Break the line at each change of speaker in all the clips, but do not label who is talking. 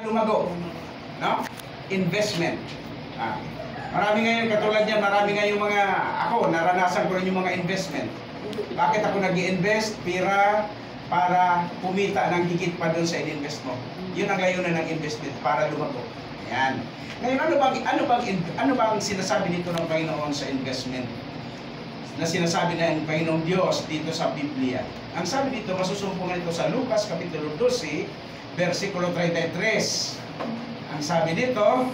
lumago. No? Investment. Marami ngayon, katulad niyan, marami ngayon mga, ako, naranasan ko rin yung mga investment. Bakit ako nag-i-invest? Pira para kumita ng higit pa doon sa in-invest mo. Yun ang layunan ng investment, para lumago. Ayan. Ngayon, ano bang sinasabi dito ng Panginoon sa investment? Na sinasabi ng Panginoong Diyos dito sa Biblia. Ang sabi dito, masusumpungan ito sa Lucas Kapitulo 12, versikulo 33. Ang sabi dito,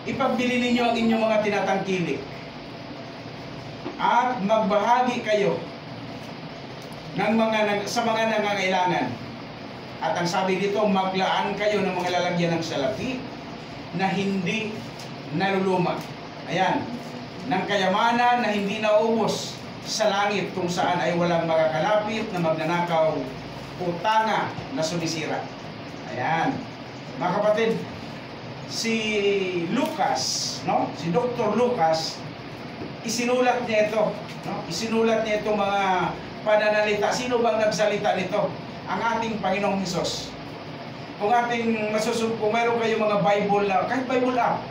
ipagbili ninyo ang inyong mga tinatangkilik at magbahagi kayo sa mga nangangailangan. At ang sabi dito, maglaan kayo ng mga lalagyan ng salapi na hindi naluluma. Ayan. Ng kayamanan na hindi naubos sa langit, kung saan ay walang makakalapit na magnanakaw o tanga na sumisira. Ayan. Mga kapatid, si Lucas, no? Si Dr. Lucas, isinulat niya ito, no? Isinulat niya itong mga pananalita. Sino bang nagsalita nito? Ang ating Panginoong Hesus. Kung mayroon kayong mga Bible, kahit Bible app,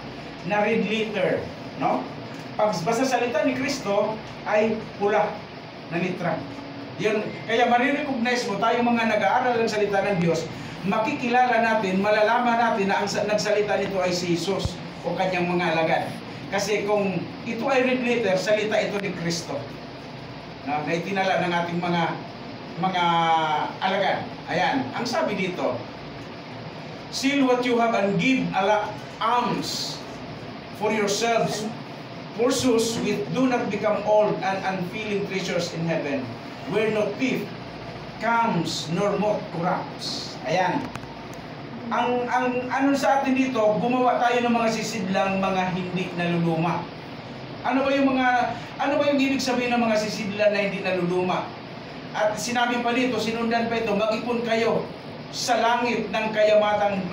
na red letter, no? Pag basta salita ni Kristo ay pula na litra. Yun, kaya marirecognize mo, tayo mga nag-aaral ng salita ng Diyos, makikilala natin, malalaman natin na ang nagsalita nito ay si Jesus o kanyang mga alagad. Kasi kung ito ay red letter, salita ito ni Kristo na itinala ng ating mga alagad. Ayan, ang sabi dito, seal what you have and give alms for yourselves. Pursues with do not become old and unfeeling treasures in heaven, where no thief comes nor moth corrupts. Ayan. Ang ano sa atin dito, gumawa tayo ng mga sisidlang mga hindi naluluma. Ano ba yung ibig sabihin ng mga sisidlang na hindi naluluma? At sinabi pa dito, sinundan pa ito, mag-ipon kayo sa langit ng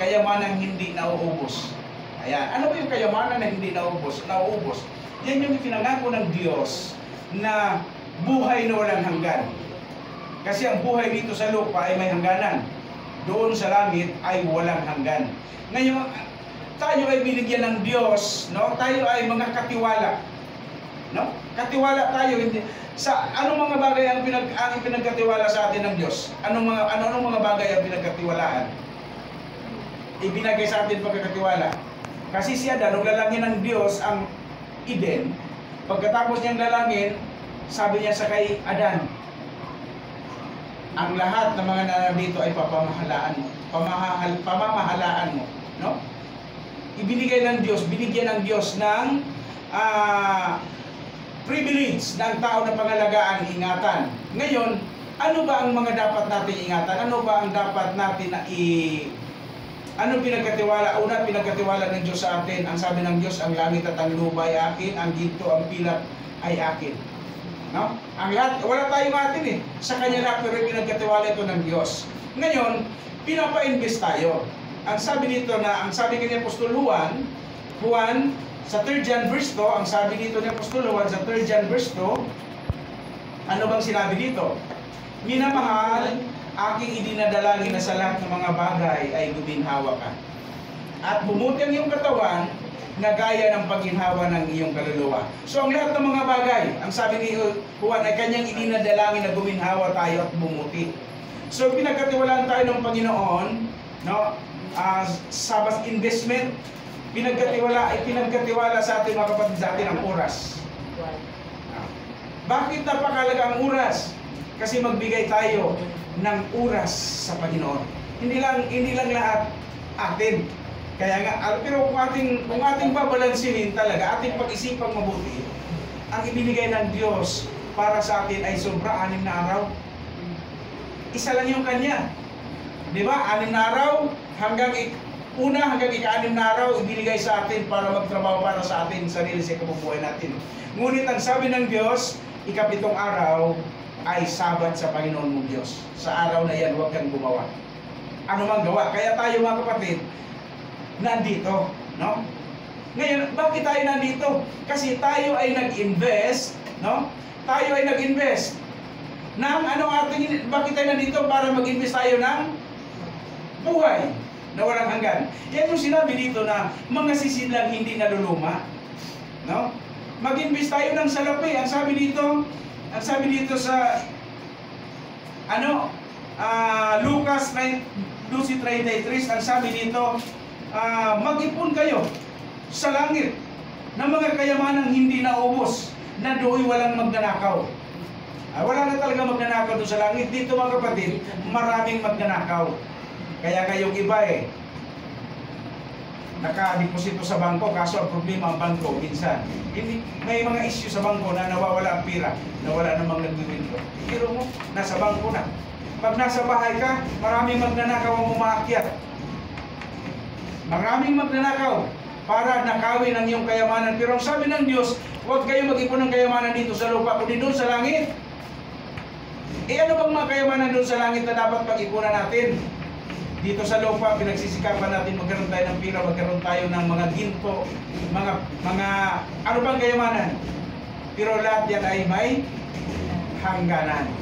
kayamanang hindi nauubos. Ayan. Ano ba yung kayamanan na hindi nauubos? Yan yung pinangako ng Diyos na buhay na walang hanggan. Kasi ang buhay dito sa lupa ay may hangganan. Doon sa langit ay walang hanggan. Ngayon, tayo ay binigyan ng Diyos, no? Tayo ay mga katiwala. No? Katiwala tayo. Sa anong mga bagay ang pinagkatiwala sa atin ng Diyos? Anong mga bagay ang pinagkatiwalaan? Ibinagay sa atin pagkakatiwala. Kasi si Adan, nung lalangin ng Diyos ang Eden, pagkatapos niyang lalangin, sabi niya sa kay Adan, ang lahat ng mga nandito ay pamamahalaan mo, no? Binigyan ng Diyos ng privilege ng tao na pangalagaan, ingatan. Ngayon, ano ba ang mga dapat natin ingatan? Ano ba ang dapat natin ano pinagkatiwala? Una, pinagkatiwala ng Diyos sa atin. Ang sabi ng Diyos, ang langit at ang lupa ay akin, ang ginto, ang pilat ay akin. No? Ang lahat, wala tayong atin eh. Sa Kanya lahat, pero pinagkatiwala ito ng Diyos. Ngayon, pinapa-invest tayo. Ang sabi kay Apostol Juan, sa 3rd John verse 2, ang sabi dito ni Apostol Juan, sa 3rd John verse 2, ano bang sinabi dito? Minamahal, aking idinadalangin na sa lahat ng mga bagay ay guminhawa ka. At bumuti ang iyong katawan na gaya ng pagginhawa ng iyong kaluluwa. So ang lahat ng mga bagay, ang sabi ni Juan ay kanyang idinadalangin na guminhawa tayo at bumuti. So pinagkatiwalaan tayo ng Panginoon, no? Sa investment, pinagkatiwala sa atin mga kapatid, sa atin ang oras. Bakit napakalaga ang oras? Kasi magbigay tayo ng oras sa Panginoon. Hindi lang lahat atin. Kaya nga, pero kung ating babalansinin talaga, ating pag-isipang mabuti, ang ibinigay ng Diyos para sa atin ay sobra 6 na araw. Isa lang yung Kanya. Di ba? 6 na araw, hanggang ika-6 na araw, ibinigay sa atin para magtrabaho para sa atin, sarili sa kabubuhay natin. Ngunit ang sabi ng Diyos, ika-7 araw, ay Sabat sa Panginoon mong Diyos. Sa araw na yan, huwag kang gumawa. Ano mang gawa. Kaya tayo mga kapatid, nandito, no? Ngayon, bakit tayo nandito? Kasi tayo ay nag-invest, no? Tayo ay nag-invest ng bakit tayo nandito? Para mag-invest tayo ng buhay. na walang hanggan. Yan yung sinabi dito na mga sisidlang hindi naluluma. No? Mag-invest tayo ng salapi. Ang sabi dito sa Lucas 12:33, ang sabi dito, mag-ipon kayo sa langit ng mga kayamanang hindi naubos, na do'y walang magnanakaw. Wala na talaga magnanakaw doon sa langit. Dito mga kapatid, maraming magnanakaw. Kaya kayong iba nakadeposito sa bangko, kaso ang problema ang bangko, minsan may mga issue sa bangko na nawawala ang pira, nawala namang nag-withdraw. Pero mo, nasa bangko na. Pag nasa bahay ka, maraming magnanakaw ang umaakyat. Maraming magnanakaw para nakawin ang iyong kayamanan. Pero ang sabi ng Diyos, huwag kayo mag-ipon ng kayamanan dito sa lupa, kundi doon sa langit. Ano bang mga kayamanan doon sa langit na dapat pag-ipunan natin? Dito sa lupa, pinagsisikapan natin magkaroon tayo ng pira, magkaroon tayo ng mga ginto, mga ano bang kayamanan? Pero lahat yan ay may hangganan.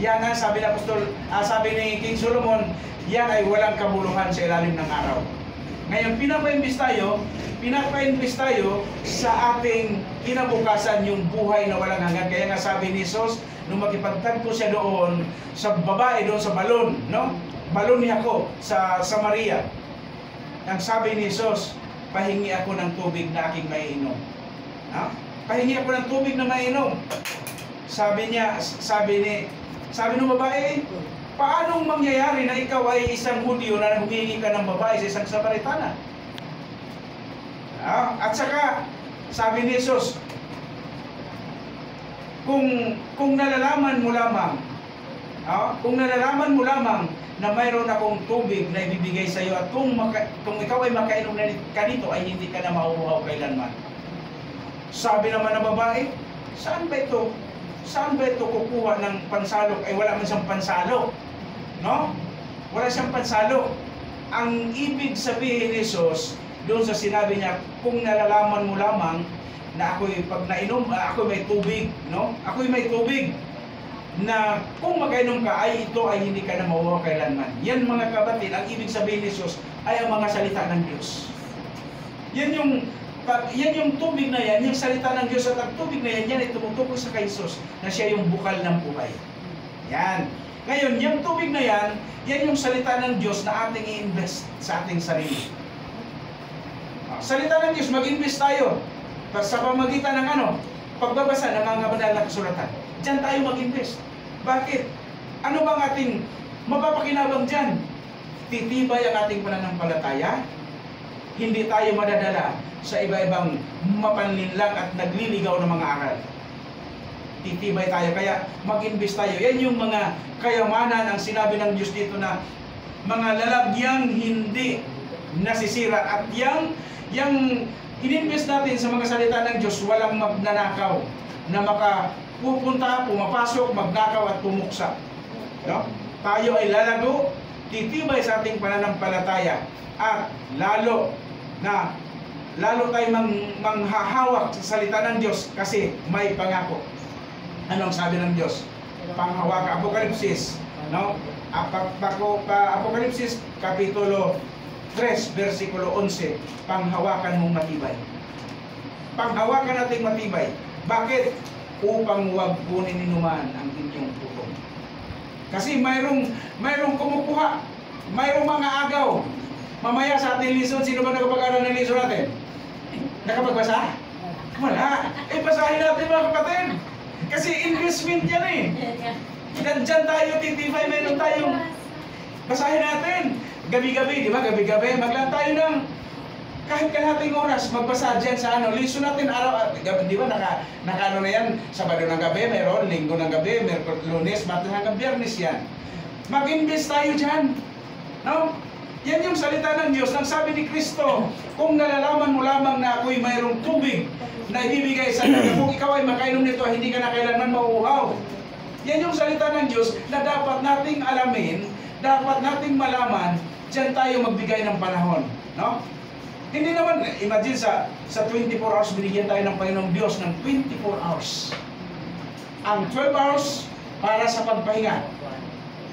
Yan ang sabi ng Apostol, sabi ni King Solomon, yan ay walang kabuluhan sa ilalim ng araw. Ngayon, pinapa-invest tayo sa ating kinabukasan, yung buhay na walang hanggan. Kaya nga sabi ni Jesus, nung makipagtagpo siya doon sa babae, doon sa balon, no? Balon niya ako sa Maria. Ang sabi ni Jesus, pahingi ako ng tubig na aking maiinom. Ha? Pahingi ako ng tubig na maiinom. Sabi ng babae, paanong mangyayari na ikaw ay isang Hudyo na humingi ka ng babae sa isang Samaritana? At saka, sabi ni Jesus, kung nalalaman mo lamang na mayroon akong tubig na ibibigay sa iyo, at kung ikaw ay makainom ka dito, ay hindi ka na mauuhaw kailanman. Sabi naman ng babae, saan ba ito kukuha ng pansalok? Ay wala man siyang pansalok. No? Wala siyang pansalok. Ang ibig sabihin ni Jesus, doon sa sinabi niya, kung nalalaman mo lamang na ako'y pag nainom, ako'y may tubig, no? Ako'y may tubig na kung makainom ka, ay ito ay hindi ka na mauuhaw kailanman. Yan mga kapatid, ang ibig sabihin ni Jesus ay ang mga salita ng Diyos. Yan yung tubig na yan, yung salita ng Diyos, at ang tubig na yan ay tumutukoy sa kay Jesus na siya yung bukal ng buhay. Yan. Ngayon, yung tubig na yan yung salita ng Diyos na ating i-invest sa ating sarili. Salita ng Diyos, mag-invest tayo sa pamagitan ng pagbabasa ng mga banal na kasulatan. Diyan tayo mag-invest. Bakit? Ano bang ating mapapakinabang dyan? Titibay ang ating pananampalataya. Hindi tayo madadala sa iba-ibang mapanlinlang at nagliligaw ng mga aral. Titibay tayo. Kaya mag-invest tayo. Yan yung mga kayamanan ang sinabi ng Diyos dito na mga lalagyang hindi nasisira. At yung in-invest natin sa mga salita ng Diyos, walang magnanakaw na makapupunta, pumapasok, magnakaw at pumuksa. No? Tayo ay lalago, titibay sa ating pananampalataya, at lalo tayong manghahawak sa salita ng Diyos kasi may pangako. Anong sabi ng Diyos? Panghawak, Apokalipsis, no? Apokalipsis Kapitulo 3, versikulo 11, panghawakan mong matibay. Panghawakan nating matibay. Bakit? Upang huwag kunin ninuman ang inyong putong. Kasi mayroong kumukuha, mayroong mga agaw. Mamaya sa ating lison, sino ba nakapag-aral ng lison natin? Nakapagbasa? Wala. Basahin natin mga kapatid. Kasi investment yan Nandyan tayo, titibay, mayroon tayong basahin natin. Gabi-gabi, di ba? Gabi-gabi, maglaan tayo ng kahit kalahating oras, magbasa dyan sa lison natin araw, di ba? Naka na yan, Sabado ng gabi, meron, Linggo ng gabi, Lunes, Martes hanggang Biyernes yan. Mag-invest tayo dyan. No? Yan yung salita ng Diyos. Nang sabi ni Kristo, kung nalalaman mo lamang na ako'y mayroong tubig na ibibigay sa iyo, kung ikaw ay makainom nito, hindi ka na kailanman mauuhaw. Yan yung salita ng Diyos na dapat nating alamin, dapat nating malaman, diyan tayo magbigay ng panahon. No? Hindi naman, imagine sa 24 hours, binigyan tayo ng Panginoong Diyos ng 24 hours. Ang 12 hours para sa pagpahinga.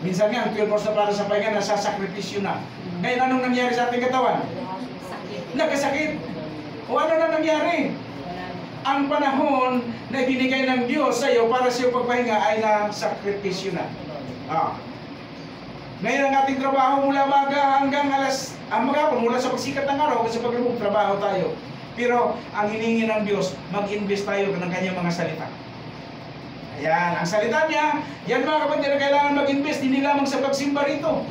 Minsan nga, ang 12 hours na para sa pahinga, nasasakripisyo na. Ngayon, anong nangyari sa ating katawan? Nagkasakit. O ano na nangyari? Ang panahon na binigay ng Diyos sa iyo para sa iyo pagpahinga ay na sakripisyo na. Ngayon ang ating trabaho mula maga hanggang maghapon, mula sa pagsikat ng araw, kasi paglubog trabaho tayo. Pero ang hiningi ng Diyos, mag-invest tayo ng kanyang mga salita. Ayan, ang salita niya, yan mga kapatid na kailangan mag-invest, hindi lamang sa pagsimba rito,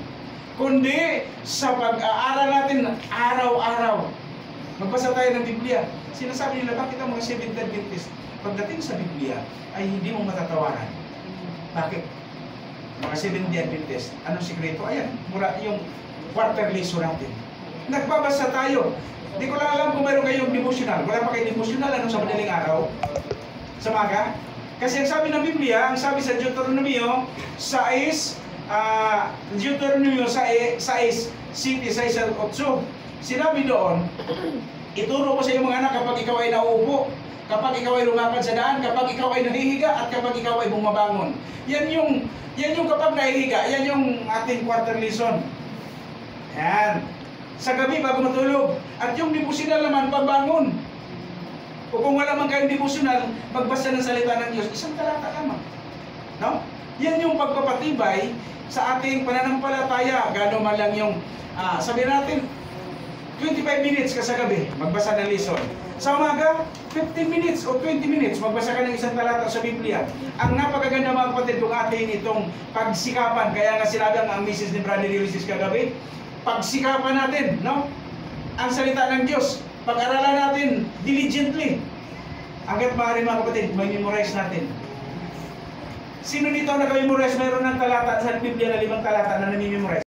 kundi sa pag-aaral natin araw-araw. Magbasa tayo ng Biblia. Sinasabi nila, bakit ang mga Seventh-day Adventist, pagdating sa Biblia, ay hindi mo matatawaran? Bakit? Mga Seventh-day Adventist, anong sikreto? Ayan, mura yung quarterly so natin. Nagbabasa tayo. Hindi ko lang alam kung mayroon kayong devotional. Wala pa kayong devotional, anong sa madaling araw? Sa maga? Kasi ang sabi ng Biblia, ang sabi sa Deuteronomio 6, Deuteronomio 6, 7, 8, sinabi doon, ituro ko sa iyong mga anak kapag ikaw ay nauupo, kapag ikaw ay lumakad sa daan, kapag ikaw ay nahihiga, at kapag ikaw ay bumabangon. Yan yung kapag nahihiga, yan yung ating quarter lesson. Yan. Sa gabi bago matulog. At yung devotional naman, pagbangon. O kung wala man kayong devotional, magbasa ng salita ng Diyos, isang talata lamang. No? Yan yung pagpapatibay sa ating pananampalataya. Gano'n man lang yung, sabihin natin, 25 minutes ka sa gabi, magbasa ng lesson. Sa umaga, 15 minutes o 20 minutes, magbasa ka ng isang talata sa Biblia. Ang napakaganda mga kapatid kung ating itong pagsikapan, kaya nga sinabi ang misis ni Brother Ulysses kagabi, pagsikapan natin, no? Ang salita ng Diyos, pag-aralan natin diligently. Hanggat maaari mga kapatid, may memorize natin. Sino dito na memorize mayroon ng talata sa Biblia na 5 talata na nami-memorize?